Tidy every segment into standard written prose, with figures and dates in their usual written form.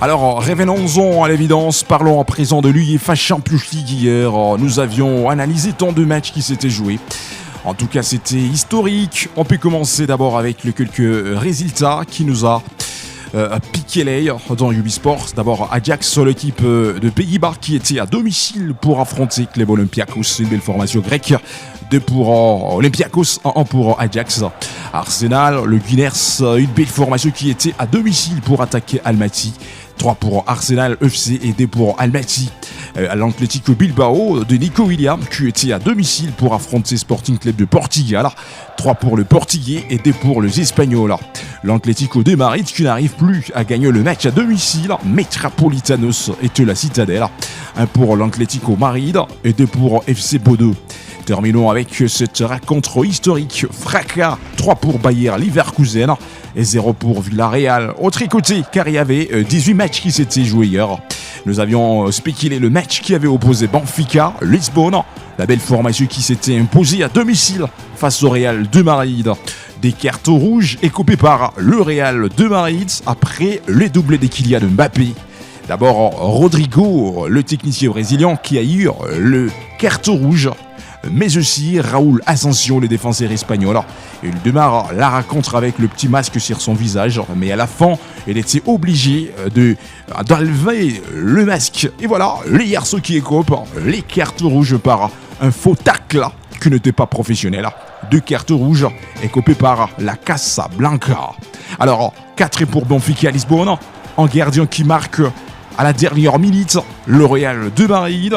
Alors, revenons-en à l'évidence, parlons à présent de l'UEFA Champions League hier. Nous avions analysé tant de matchs qui s'étaient joués. En tout cas, c'était historique. On peut commencer d'abord avec les quelques résultats qui nous a piqué l'œil dans Ubisport. D'abord, Ajax, l'équipe de Pays-Bas qui était à domicile pour affronter Club Olympiakos, une belle formation grecque. 2 pour Olympiakos, 1 pour Ajax. Arsenal, le Gunners, une belle formation qui était à domicile pour attaquer Almaty. 3 pour Arsenal FC et 2 pour Almaty. L'Atlético Bilbao de Nico Williams qui était à domicile pour affronter Sporting Club de Portugal. 3 pour le Portugais et 2 pour les Espagnols. L'Atlético de Madrid qui n'arrive plus à gagner le match à domicile. Metropolitanos et la Citadelle. 1 pour l'Atlético Madrid et 2 pour FC Bordeaux. Terminons avec cette rencontre historique. Fracas, 3 pour Bayer Leverkusen et 0 pour Villarreal. Autre côté, car il y avait 18 matchs qui s'étaient joués hier. Nous avions spéculé le match qui avait opposé Benfica, Lisbonne, la belle formation qui s'était imposée à domicile face au Real de Madrid. Des cartes rouges écopées par le Real de Madrid après les doublés des Kylian Mbappé. D'abord, Rodrigo, le technicien brésilien qui a eu le carton rouge, mais aussi Raúl Asensio, le défenseur espagnol. Il démarre la rencontre avec le petit masque sur son visage, mais à la fin, il était obligé d'enlever le masque. Et voilà, les garçons qui écopent les cartes rouges par un faux tacle qui n'était pas professionnel. 2 cartes rouges écopées par la Casablanca. Alors, 4 pour Benfica Lisbonne, un gardien qui marque à la dernière minute, le Real de Madrid.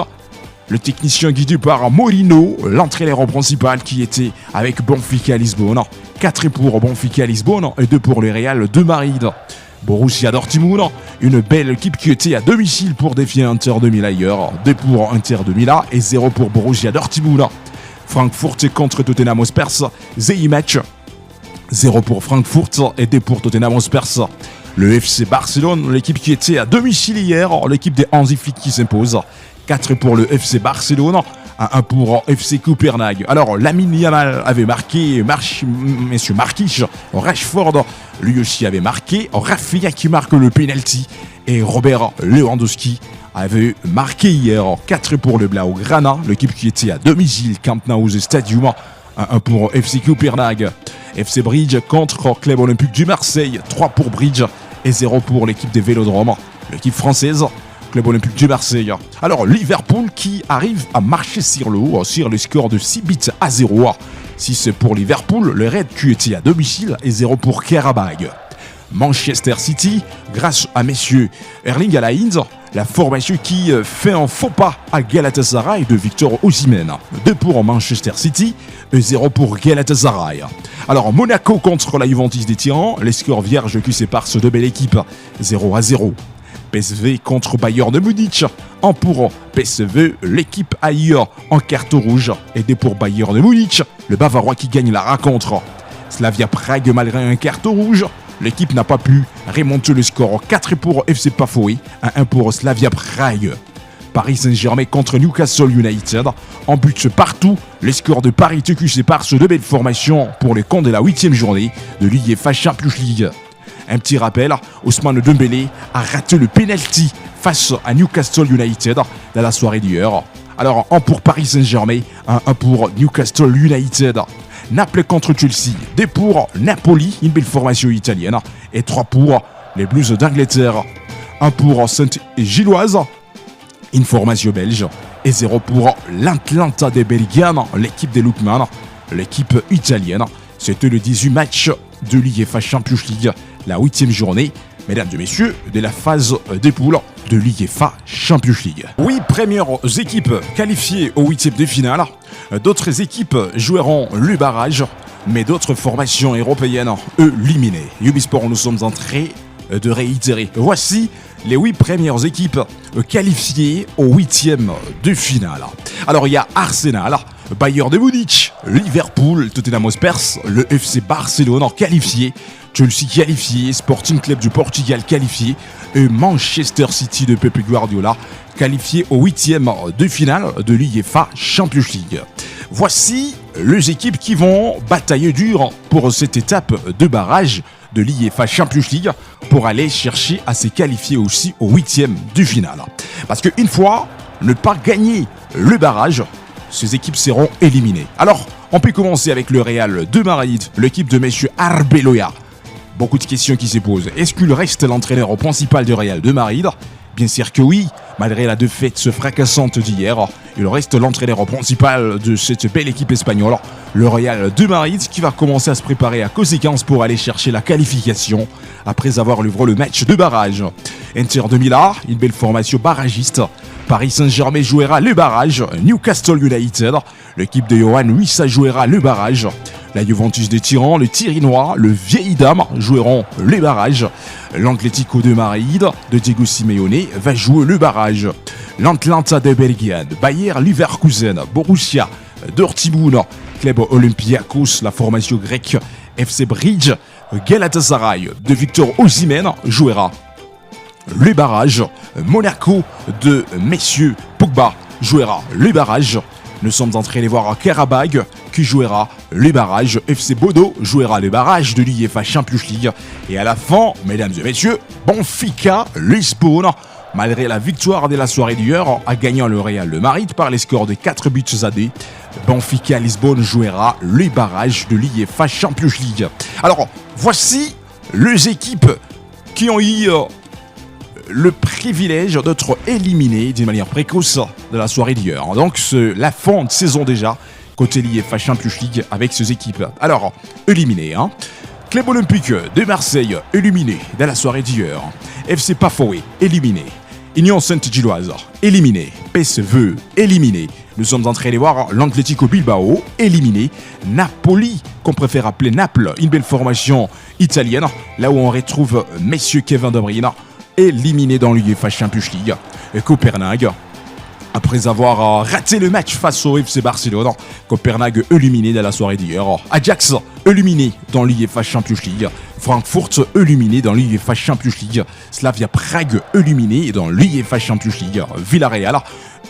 Le technicien guidé par Mourinho, l'entraîneur principal qui était avec Benfica Lisbonne. 4 pour Benfica Lisbonne et 2 pour le Real de Madrid. Borussia Dortmund, une belle équipe qui était à domicile pour défier Inter de Milan hier. 2 pour Inter de Milan et 0 pour Borussia Dortmund. Francfort contre Tottenham Hotspur, match. 0 pour Francfort et 2 pour Tottenham Hotspur. Le FC Barcelone, l'équipe qui était à domicile hier, l'équipe des Hansi Flick qui s'impose. 4 pour le FC Barcelone, 1 pour FC Copenhague. Alors, Lamine Yamal avait marqué, Monsieur Marquis, Rashford, lui aussi avait marqué, Rafinha qui marque le penalty, et Robert Lewandowski avait marqué hier. 4 pour le Blaugrana, l'équipe qui était à domicile, Camp Nou Stadium, 1 pour FC Copenhague. FC Bridge contre Club Olympique du Marseille, 3 pour Bridge et 0 pour l'équipe des Vélodromes, l'équipe française. Club Olympique du Marseille. Alors, Liverpool qui arrive à marcher sur le score de 6 buts à 0. 6 pour Liverpool, le Red qui était à domicile et 0 pour Karabag. Manchester City, grâce à messieurs Erling Haaland, la formation qui fait un faux pas à Galatasaray de Victor Osimhen. 2 pour Manchester City et 0 pour Galatasaray. Alors, Monaco contre la Juventus des Tyrans, les scores vierges qui séparent ces deux belles équipes, 0 à 0. PSV contre Bayern de Munich, 1 pour PSV, l'équipe ailleurs en carte rouge et 2 pour Bayern de Munich, le Bavarois qui gagne la rencontre. Slavia Prague malgré un carton rouge, l'équipe n'a pas pu remonter le score. 4 pour FC Pafoué, 1 pour Slavia Prague. Paris Saint-Germain contre Newcastle United, en but partout, les scores de parité qui séparent ces deux belles formations pour les comptes de la 8e journée de l'UEFA Champions League. Un petit rappel, Ousmane Dembélé a raté le penalty face à Newcastle United dans la soirée d'hier. Alors, 1 pour Paris Saint-Germain, 1 pour Newcastle United. Naples contre Chelsea, 2 pour Napoli, une belle formation italienne, et 3 pour les Blues d'Angleterre. 1 pour Saint-Gilloise, une formation belge, et 0 pour l'Atlanta des Belgians, l'équipe des Lookman, l'équipe italienne. C'était le 18 match de l'UEFA Champions League, la 8e journée, mesdames et messieurs, de la phase des poules de l'UEFA Champions League. Oui, premières équipes qualifiées au 8e de finale. D'autres équipes joueront le barrage, mais d'autres formations européennes, éliminées. Ubisport, nous sommes en train de réitérer. Voici les 8 premières équipes qualifiées au 8e de finale. Alors, il y a Arsenal, Bayern de Munich, Liverpool, Tottenham Hotspur, le FC Barcelone qualifié, Chelsea qualifié, Sporting Club du Portugal qualifié et Manchester City de Pep Guardiola qualifié au 8e de finale de l'UEFA Champions League. Voici les équipes qui vont batailler dur pour cette étape de barrage de l'UEFA Champions League pour aller chercher à se qualifier aussi au 8e de finale. Parce qu'une fois ne pas gagner le barrage, ces équipes seront éliminées. Alors, on peut commencer avec le Real de Madrid, l'équipe de messieurs Arbeloa. Beaucoup de questions qui se posent. Est-ce qu'il reste l'entraîneur principal du Real de Madrid ? Bien sûr que oui, malgré la défaite fracassante d'hier, il reste l'entraîneur principal de cette belle équipe espagnole, le Real de Madrid, qui va commencer à se préparer à conséquence pour aller chercher la qualification après avoir livré le match de barrage. Inter de Milan, une belle formation barragiste. Paris Saint-Germain jouera le barrage. Newcastle United, l'équipe de Johan Wissa jouera le barrage. La Juventus de Turin, le Tirinois, le Vieille Dame joueront les barrages. L'Atlético de Madrid de Diego Simeone va jouer le barrage. L'Atlanta de Belgrade, Bayer Leverkusen, Borussia Dortmund, Club Olympiakos, la formation grecque FC Bridge, Galatasaray de Victor Osimhen jouera le barrage. Monaco de messieurs Pogba jouera le barrage. Nous sommes en train de voir Karabag qui jouera les barrages. FC Bodo jouera les barrages de l'UEFA Champions League. Et à la fin, mesdames et messieurs, Benfica Lisbonne, malgré la victoire de la soirée d'hier, a gagné le Real de Madrid par les scores de 4 buts à 2. Benfica Lisbonne jouera les barrages de l'UEFA Champions League. Alors, voici les équipes qui ont eu le privilège d'être éliminé d'une manière précoce de la soirée d'hier. Donc, c'est la fin de saison déjà, côté l'UEFA Champions League avec ces équipes. Alors, éliminé, Club Olympique de Marseille, éliminé de la soirée d'hier. FC Pafoué, éliminé. Union Sainte-Gilloise, éliminé. PSV, éliminé. Nous sommes en train de voir l'Atlético Bilbao, éliminé. Napoli, qu'on préfère appeler Naples, une belle formation italienne, là où on retrouve messieurs Kevin De Bruyne, éliminé dans l'UEFA Champions League. Copenhague, après avoir raté le match face au FC Barcelone, Copenhague éliminé dans la soirée d'hier. Ajax éliminé dans l'UEFA Champions League. Francfort éliminé dans l'UEFA Champions League. Slavia Prague éliminé dans l'UEFA Champions League. Villarreal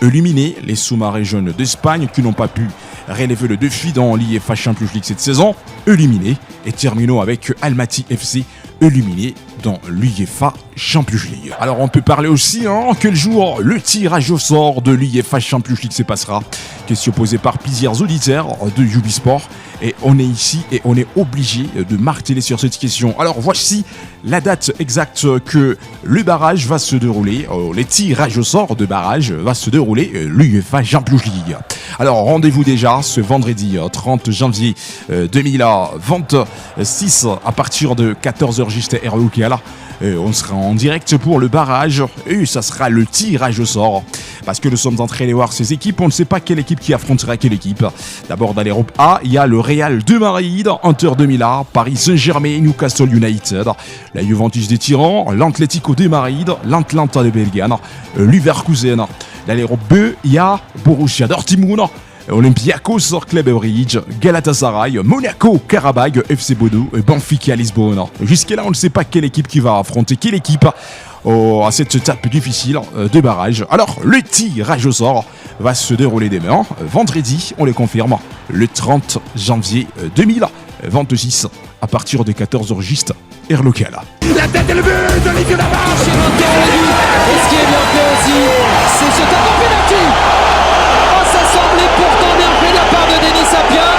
éliminé. Les sous-marins jeunes d'Espagne qui n'ont pas pu relever le défi dans l'UEFA Champions League cette saison, éliminé. Et terminons avec Almaty FC éliminé dans l'UEFA Champions League. Alors on peut parler aussi quel jour le tirage au sort de l'UEFA Champions League se passera. Question posée par plusieurs auditeurs de Ubisport. Et on est ici et on est obligé de marteler sur cette question. Alors voici la date exacte que le barrage va se dérouler. Les tirages au sort de barrage va se dérouler l'UEFA Champions League. Alors rendez-vous déjà ce vendredi 30 janvier 2026 à partir de 14h juste heure locale. On sera en direct pour le barrage et ça sera le tirage au sort. Parce que nous sommes en train de voir ces équipes, on ne sait pas quelle équipe qui affrontera quelle équipe. D'abord dans l'Europe A, il y a le Real de Madrid, Inter de Milan, Paris Saint-Germain, Newcastle United, la Juventus de Turin, l'Atlético de Madrid, l'Atlanta de Belgrade, Leverkusen. Dans l'Europe B, il y a Borussia Dortmund, Olympiakos, Club Bridge, Galatasaray, Monaco, Karabag, FC Bodo et Benfica Lisbonne. Jusqu'à là, on ne sait pas quelle équipe qui va affronter quelle équipe à cette étape difficile de barrage. Alors, le tirage au sort va se dérouler demain, vendredi, on les confirme, le 30 janvier 2026, à partir de 14h juste, heure locale. La tête et le but d'Olivier Lamarche. Et ce qui est bien fait aussi, c'est ce tableau penalty. Ça semblait pourtant bien fait de la part de Denis Sapien.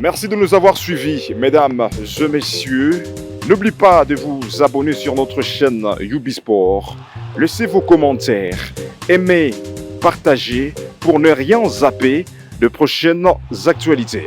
Merci de nous avoir suivis, mesdames et messieurs. N'oubliez pas de vous abonner sur notre chaîne Ubisport. Laissez vos commentaires, aimez, partagez pour ne rien zapper de prochaines actualités.